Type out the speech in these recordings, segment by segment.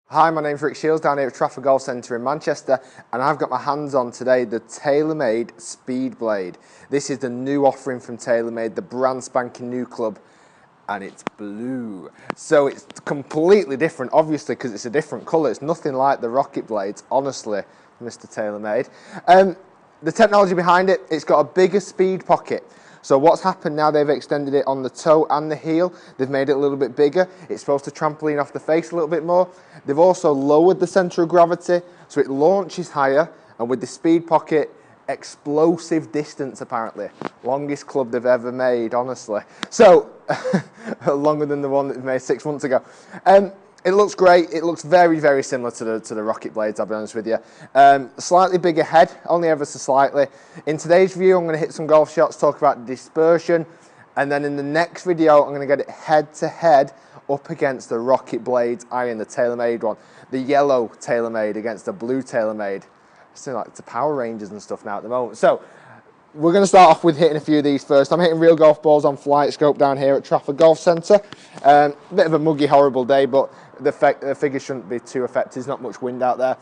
Hi, my name's Rick Shields down here at Trafford Golf Centre in Manchester, and I've got my hands on today the Taylormade Speed Blade. This is the new offering from Taylormade, the brand spanking new club, and it's blue. So it's completely different, obviously, because it's a different colour. It's nothing like the Rocket Blades, honestly, Mr. Taylormade. The technology behind it, it's got a bigger speed pocket. So what's happened now, they've extended it on the toe and the heel. They've made it a little bit bigger. It's supposed to trampoline off the face a little bit more. They've also lowered the centre of gravity, so it launches higher, and with the speed pocket, explosive distance apparently. Longest club they've ever made, honestly. So, longer than the one that they made 6 months ago. It looks great. It looks very, very similar to the Rocket Blades, I'll be honest with you. Slightly bigger head, only ever so slightly. In today's video, I'm going to hit some golf shots, talk about dispersion, and then in the next video, I'm going to get it head to head up against the Rocket Blades iron, the Taylormade one. The yellow Taylormade against the blue Taylormade. It's like the Power Rangers and stuff now at the moment. So, we're going to start off with hitting a few of these first. I'm hitting real golf balls on flight scope down here at Trafford Golf Centre. Bit of a muggy, horrible day, but the figure shouldn't be too affected. There's not much wind out there.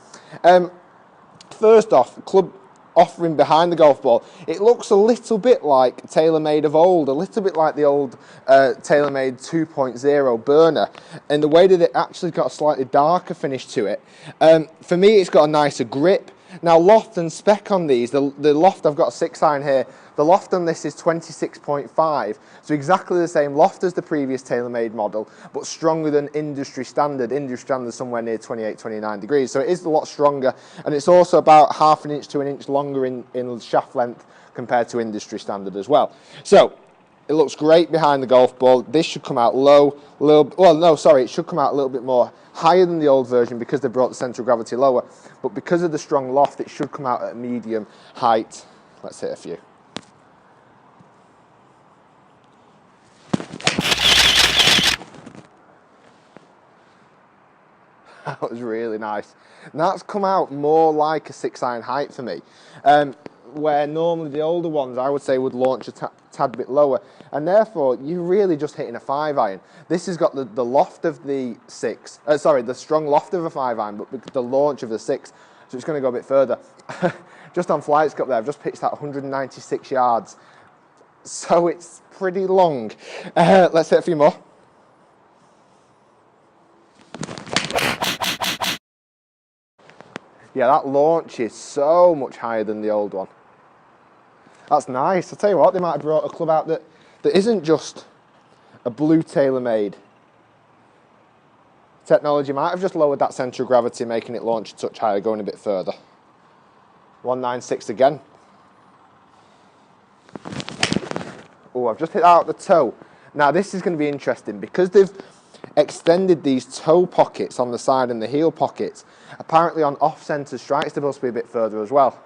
First off, club offering behind the golf ball. It looks a little bit like Taylormade of old, a little bit like the old Taylormade 2.0 burner, and the way that it actually got a slightly darker finish to it. For me, it's got a nicer grip. Now, loft and spec on these, the loft, I've got a 6-iron here, the loft on this is 26.5, so exactly the same loft as the previous Taylormade model, but stronger than industry standard. Industry standard is somewhere near 28, 29 degrees, so it is a lot stronger, and it's also about half an inch to an inch longer in shaft length compared to industry standard as well. So, it looks great behind the golf ball. This should come out low, it should come out a little bit more higher than the old version because they brought the centre of gravity lower. But because of the strong loft, it should come out at a medium height. Let's hit a few. That was really nice. And that's come out more like a 6-iron height for me. Where normally the older ones, I would say, would launch a tad bit lower, and therefore you're really just hitting a 5-iron. This has got the loft of the the strong loft of a 5-iron, but the launch of the 6, so it's going to go a bit further. Just on flight scope there, I've just pitched that 196 yards, so it's pretty long. Let's hit a few more. Yeah, that launch is so much higher than the old one. That's nice. I'll tell you what, they might have brought a club out that isn't just a blue Taylormade. Technology might have just lowered that centre of gravity, making it launch a touch higher, going a bit further. 196 again. Oh, I've just hit out the toe. Now this is going to be interesting because they've extended these toe pockets on the side and the heel pockets. Apparently on off-centre strikes they're supposed to be a bit further as well.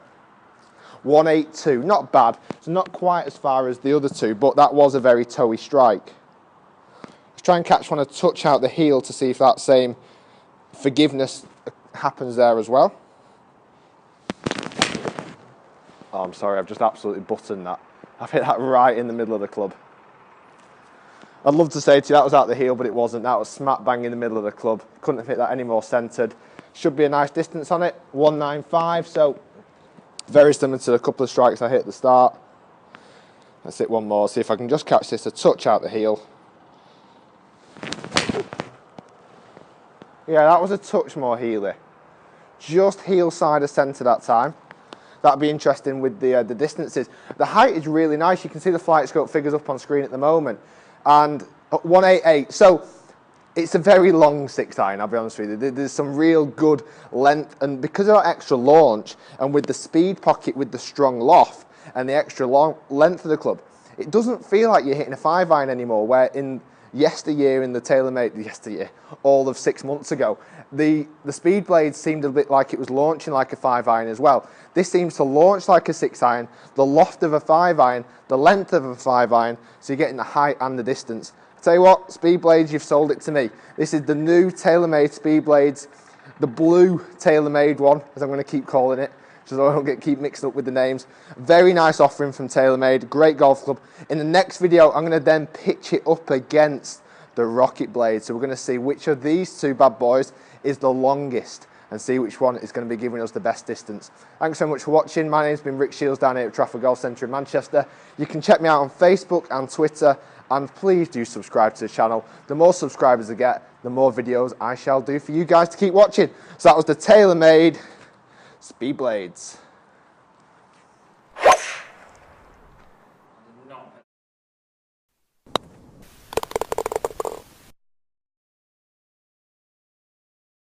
182, not bad. It's not quite as far as the other two, but that was a very toey strike. Let's try and catch one a touch out the heel to see if that same forgiveness happens there as well. Oh, I'm sorry, I've just absolutely buttoned that. I've hit that right in the middle of the club. I'd love to say to you that was out the heel, but it wasn't. That was smack bang in the middle of the club. Couldn't have hit that any more centred. Should be a nice distance on it, 195, so very similar to a couple of strikes I hit at the start. Let's hit one more, see if I can just catch this a touch out the heel. Yeah, that was a touch more heely. Just heel side of centre that time. That'd be interesting with the distances. The height is really nice. You can see the flight scope figures up on screen at the moment. And 188, so it's a very long 6-iron, I'll be honest with you. There's some real good length, and because of that extra launch, and with the speed pocket with the strong loft, and the extra long length of the club, it doesn't feel like you're hitting a 5-iron anymore, where in yesteryear in the Taylormade, all of 6 months ago, the speed blade seemed a bit like it was launching like a 5-iron as well. This seems to launch like a 6-iron, the loft of a 5-iron, the length of a 5-iron, so you're getting the height and the distance. I tell you what, speed blades, you've sold it to me. This is the new Taylormade speed blades, the blue Taylormade one, as I'm going to keep calling it, so I don't keep mixing up with the names. Very nice offering from Taylormade, great golf club. In the next video, I'm going to then pitch it up against the Rocket Blade. So we're going to see which of these two bad boys is the longest and see which one is going to be giving us the best distance. Thanks so much for watching. My name's been Rick Shields down here at Trafford Golf Centre in Manchester. You can check me out on Facebook and Twitter, and please do subscribe to the channel. The more subscribers I get, the more videos I shall do for you guys to keep watching. So that was the Taylormade Speed Blades.